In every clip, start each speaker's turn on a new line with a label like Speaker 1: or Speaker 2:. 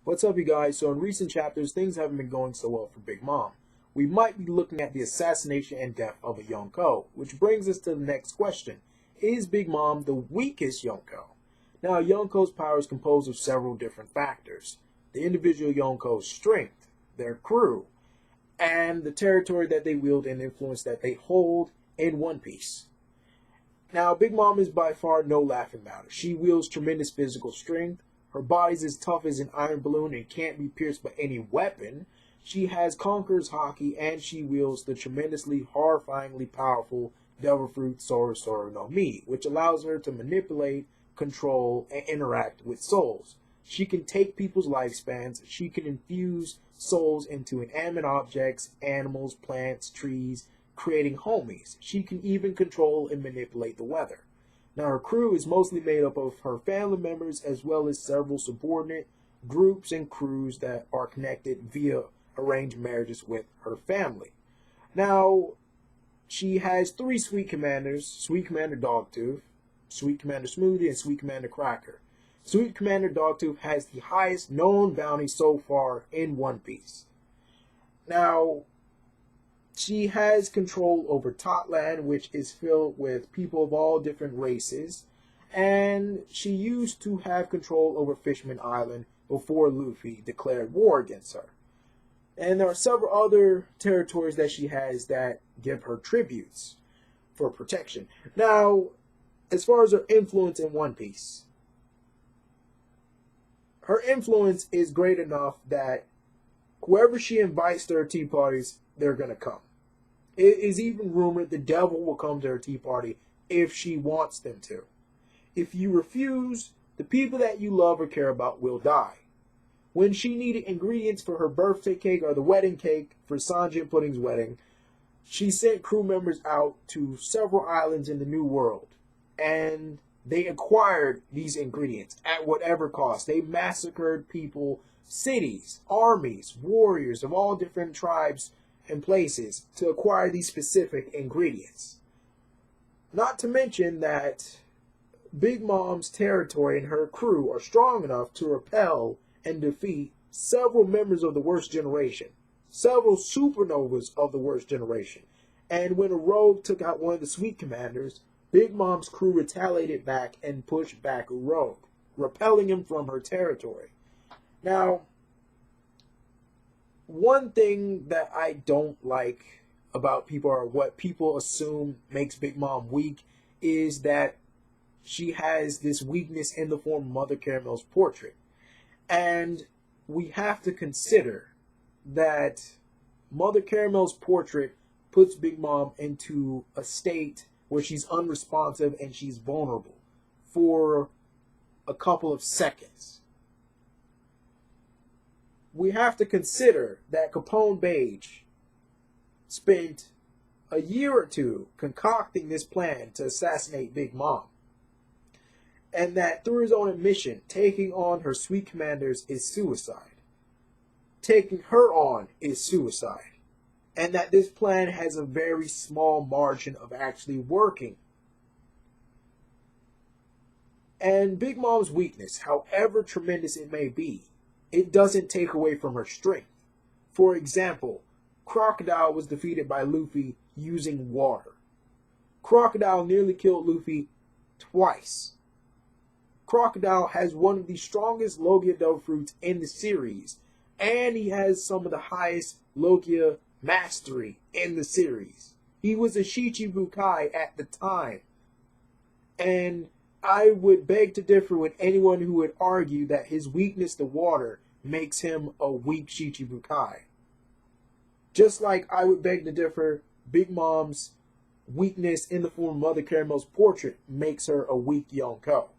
Speaker 1: What's up, you guys? So, in recent chapters, things haven't been going so well for Big Mom. We might be looking at the assassination and death of a Yonko, which brings us to the next question. Is Big Mom the weakest Yonko? Now, Yonko's power is composed of several different factors. The individual Yonko's strength, their crew, and the territory that they wield and influence that they hold in One Piece. Now, Big Mom is by far no laughing matter. She wields tremendous physical strength. Her body's as tough as an iron balloon and can't be pierced by any weapon. She has Conqueror's Haki, and she wields the tremendously, horrifyingly powerful Devil Fruit Soro no Mi, which allows her to manipulate, control, and interact with souls. She can take people's lifespans. She can infuse souls into inanimate objects, animals, plants, trees, creating homies. She can even control and manipulate the weather. Now, her crew is mostly made up of her family members as well as several subordinate groups and crews that are connected via arranged marriages with her family. Now, she has three Sweet Commanders: Sweet Commander Dogtooth, Sweet Commander Smoothie, and Sweet Commander Cracker. Sweet Commander Dogtooth has the highest known bounty so far in One Piece. Now, she has control over Totland, which is filled with people of all different races, and she used to have control over Fishman Island before Luffy declared war against her. And there are several other territories that she has that give her tributes for protection. Now, as far as her influence in One Piece, her influence is great enough that whoever she invites to her tea parties, they're going to come. It is even rumored the devil will come to her tea party if she wants them to. If you refuse, the people that you love or care about will die. When she needed ingredients for her birthday cake or the wedding cake for Sanji and Pudding's wedding, she sent crew members out to several islands in the New World, and they acquired these ingredients at whatever cost. They massacred people, cities, armies, warriors of all different tribes and places to acquire these specific ingredients. Not to mention that Big Mom's territory and her crew are strong enough to repel and defeat several members of the worst generation, several supernovas of the worst generation. And when a rogue took out one of the Sweet Commanders, Big Mom's crew retaliated back and pushed back a rogue, repelling him from her territory. Now, one thing that I don't like about people, or what people assume makes Big Mom weak, is that she has this weakness in the form of Mother Caramel's portrait. And we have to consider that Mother Caramel's portrait puts Big Mom into a state where she's unresponsive and she's vulnerable for a couple of seconds. We have to consider that Capone Beige spent a year or two concocting this plan to assassinate Big Mom. And that through his own admission, taking on her Sweet Commanders is suicide. Taking her on is suicide. And that this plan has a very small margin of actually working. And Big Mom's weakness, however tremendous it may be, it doesn't take away from her strength. For example, Crocodile was defeated by Luffy using water. Crocodile nearly killed Luffy twice. Crocodile has one of the strongest Logia Devil Fruits in the series, and he has some of the highest Logia mastery in the series. He was a Shichibukai at the time, and I would beg to differ with anyone who would argue that his weakness to water makes him a weak Shichibukai. Just like I would beg to differ, Big Mom's weakness in the form of Mother Caramel's portrait makes her a weak Yonko.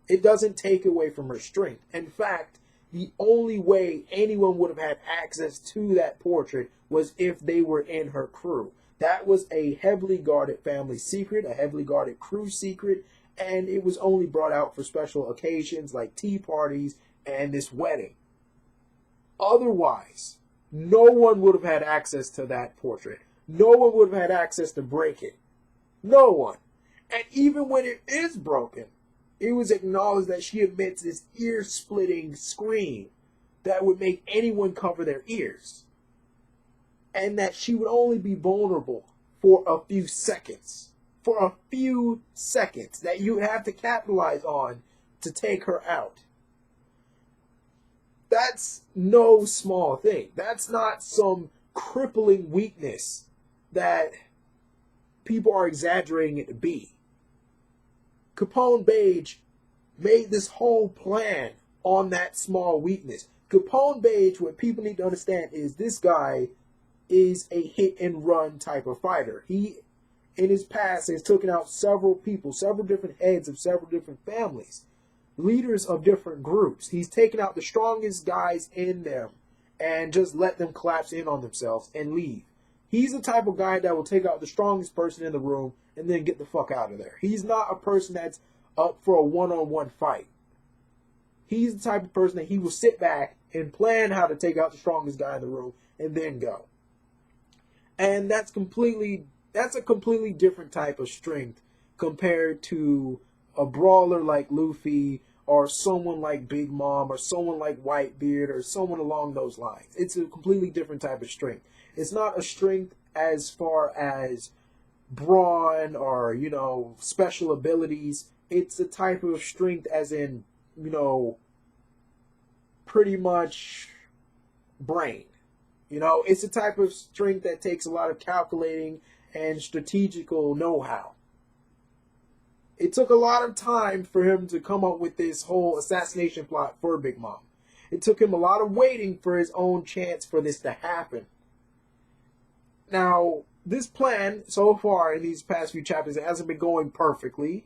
Speaker 1: It doesn't take away from her strength. In fact, the only way anyone would have had access to that portrait was if they were in her crew. That was a heavily guarded family secret, a heavily guarded crew secret, and it was only brought out for special occasions like tea parties and this wedding. Otherwise, no one would have had access to that portrait. No one would have had access to break it. No one. And even when it is broken, it was acknowledged that she emits this ear-splitting scream that would make anyone cover their ears. And that she would only be vulnerable for a few seconds. For a few seconds that you would have to capitalize on to take her out. That's no small thing. That's not some crippling weakness that people are exaggerating it to be. Capone Beige made this whole plan on that small weakness. Capone Beige, what people need to understand is this guy is a hit and run type of fighter. He, in his past, has taken out several people, several different heads of several different families, leaders of different groups. He's taken out the strongest guys in them and just let them collapse in on themselves and leave. He's the type of guy that will take out the strongest person in the room and then get the fuck out of there. He's not a person that's up for a one-on-one fight. He's the type of person that he will sit back and plan how to take out the strongest guy in the room and then go. And that's a completely different type of strength compared to a brawler like Luffy or someone like Big Mom or someone like Whitebeard or someone along those lines. It's a completely different type of strength. It's not a strength as far as brawn or, special abilities. It's a type of strength as in, pretty much brain. It's a type of strength that takes a lot of calculating and strategical know-how. It took a lot of time for him to come up with this whole assassination plot for Big Mom. It took him a lot of waiting for his own chance for this to happen. Now, this plan, so far in these past few chapters, it hasn't been going perfectly.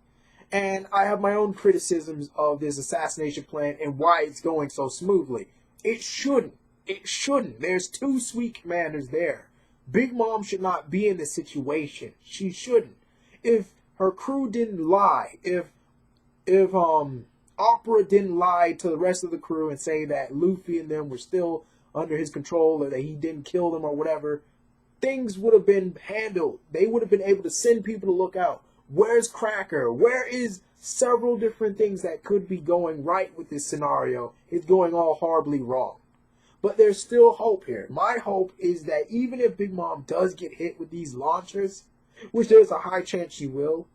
Speaker 1: And I have my own criticisms of this assassination plan and why it's going so smoothly. It shouldn't. It shouldn't. There's two sweet commanders there. Big Mom should not be in this situation. She shouldn't. If her crew didn't lie, if Opera didn't lie to the rest of the crew and say that Luffy and them were still under his control or that he didn't kill them or whatever, things would have been handled. They would have been able to send people to look out. Where's Cracker? Where is several different things that could be going right with this scenario? It's going all horribly wrong. But there's still hope here. My hope is that even if Big Mom does get hit with these launchers, which there's a high chance she will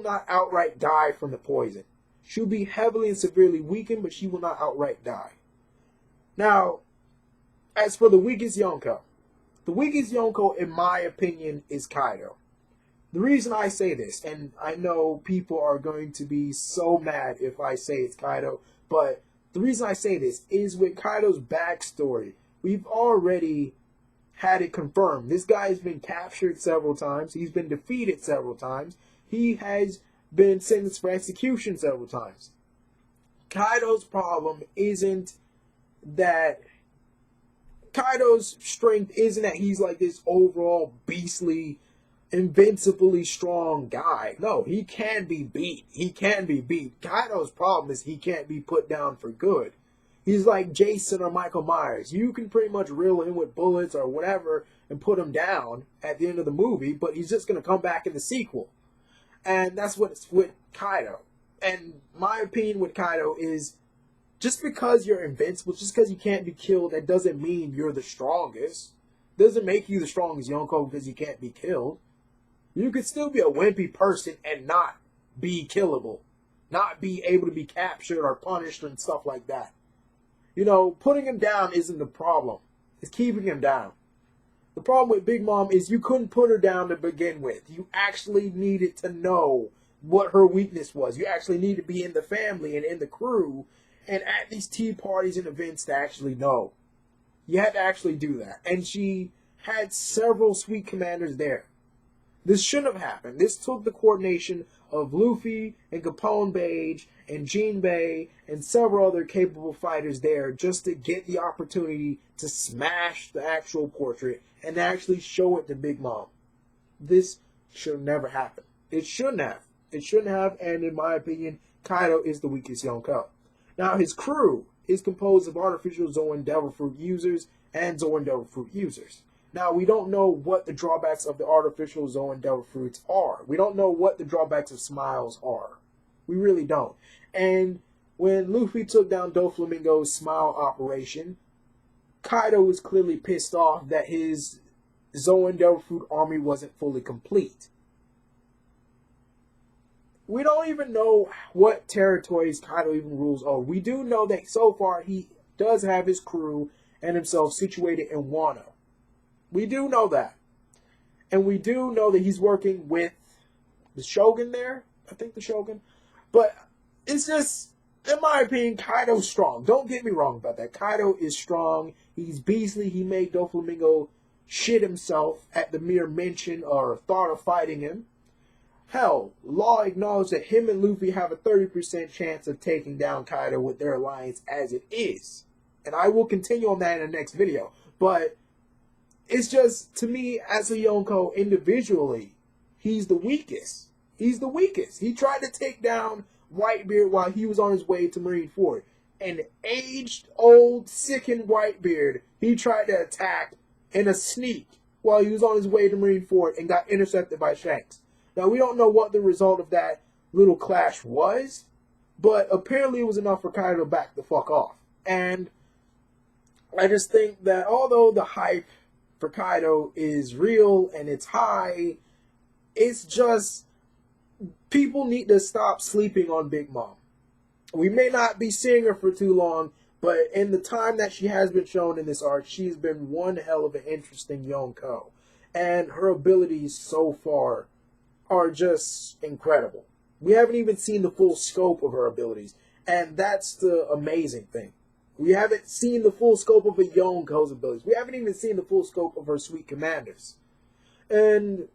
Speaker 1: not outright die from the poison. She'll be heavily and severely weakened, but she will not outright die. Now, as for the weakest Yonko, in my opinion, is Kaido. The reason I say this, and I know people are going to be so mad if I say it's Kaido, but the reason I say this is with Kaido's backstory. We've already had it confirmed. This guy has been captured several times. He's been defeated several times. He has been sentenced for execution several times. Kaido's problem isn't that... Kaido's strength isn't that he's like this overall beastly, invincibly strong guy. No, he can be beat. Kaido's problem is he can't be put down for good. He's like Jason or Michael Myers. You can pretty much reel him with bullets or whatever and put him down at the end of the movie, but he's just going to come back in the sequel. And that's what's with Kaido. And my opinion with Kaido is just because you're invincible, just because you can't be killed, that doesn't mean you're the strongest. Doesn't make you the strongest Yonko because you can't be killed. You could still be a wimpy person and not be killable. Not be able to be captured or punished and stuff like that. Putting him down isn't the problem. It's keeping him down. The problem with Big Mom is you couldn't put her down to begin with. You actually needed to know what her weakness was. You actually need to be in the family and in the crew and at these tea parties and events to actually know. You had to actually do that. And she had several sweet commanders there. This shouldn't have happened. This took the coordination of Luffy and Capone Beige and Jinbei and several other capable fighters there just to get the opportunity to smash the actual portrait and actually show it to Big Mom. This should never happen. It shouldn't have. It shouldn't have, and in my opinion, Kaido is the weakest Yonko. Now, his crew is composed of artificial Zoan Devil Fruit users and Zoan Devil Fruit users. Now, we don't know what the drawbacks of the artificial Zoan Devil Fruits are. We don't know what the drawbacks of Smiles are. We really don't. And When Luffy took down Doflamingo's Smile operation, Kaido was clearly pissed off that his Zoan Devil Fruit army wasn't fully complete. We don't even know what territories Kaido even rules over. We do know that so far he does have his crew and himself situated in Wano. We do know that. And we do know that he's working with the Shogun there. I think the Shogun. But it's just, in my opinion, Kaido's strong. Don't get me wrong about that. Kaido is strong. He's beastly. He made Doflamingo shit himself at the mere mention or thought of fighting him. Hell, Law acknowledged that him and Luffy have a 30% chance of taking down Kaido with their alliance as it is. And I will continue on that in the next video. But it's just, to me, as a Yonko, individually, he's the weakest. He's the weakest. He tried to take down Whitebeard while he was on his way to Marineford. An aged, old, sickened Whitebeard he tried to attack in a sneak while he was on his way to Marineford and got intercepted by Shanks. Now, we don't know what the result of that little clash was, but apparently it was enough for Kaido to back the fuck off. And I just think that although the hype for Kaido is real and it's high, it's just people need to stop sleeping on Big Mom. We may not be seeing her for too long, but in the time that she has been shown in this arc, she's been one hell of an interesting Yonko. And her abilities so far are just incredible. We haven't even seen the full scope of her abilities, and that's the amazing thing. We haven't seen the full scope of a Yonko's abilities. We haven't even seen the full scope of her Sweet Commanders. And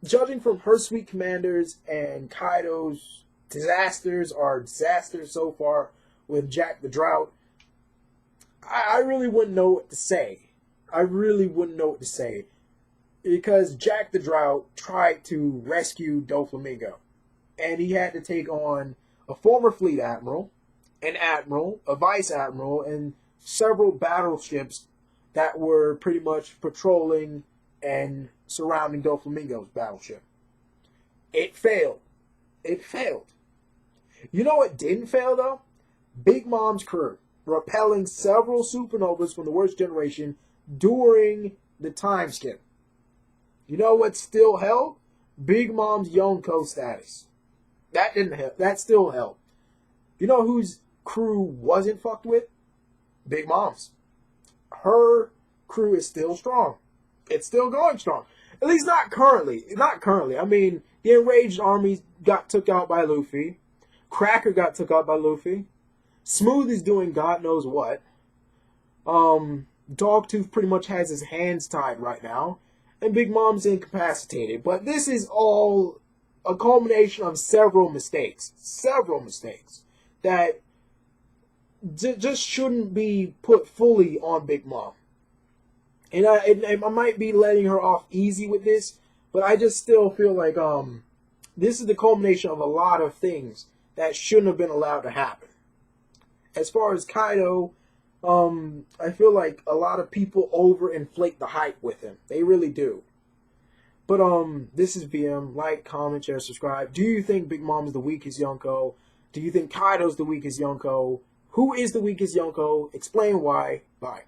Speaker 1: judging from her Sweet Commanders and Kaido's disasters so far with Jack the Drought, I really wouldn't know what to say. I really wouldn't know what to say. Because Jack the Drought tried to rescue Doflamingo. And he had to take on a former fleet admiral, an admiral, a vice admiral, and several battleships that were pretty much patrolling and surrounding Doflamingo's battleship. It failed. It failed. You know what didn't fail, though? Big Mom's crew, repelling several supernovas from the worst generation during the time skip. You know what still held? Big Mom's Yonko status. That didn't help. That still held. You know whose crew wasn't fucked with? Big Mom's. Her crew is still strong. It's still going strong. At least not currently. Not currently. I mean, the enraged army got took out by Luffy. Cracker got took out by Luffy. Smooth is doing God knows what. Dogtooth pretty much has his hands tied right now. And Big Mom's incapacitated. But this is all a culmination of several mistakes. Several mistakes that just shouldn't be put fully on Big Mom. And I might be letting her off easy with this, but I just still feel like this is the culmination of a lot of things that shouldn't have been allowed to happen. As far as Kaido, I feel like a lot of people overinflate the hype with him. They really do. But this is VM. Like, comment, share, subscribe. Do you think Big Mom is the weakest Yonko? Do you think Kaido's the weakest Yonko? Who is the weakest Yonko? Explain why. Bye.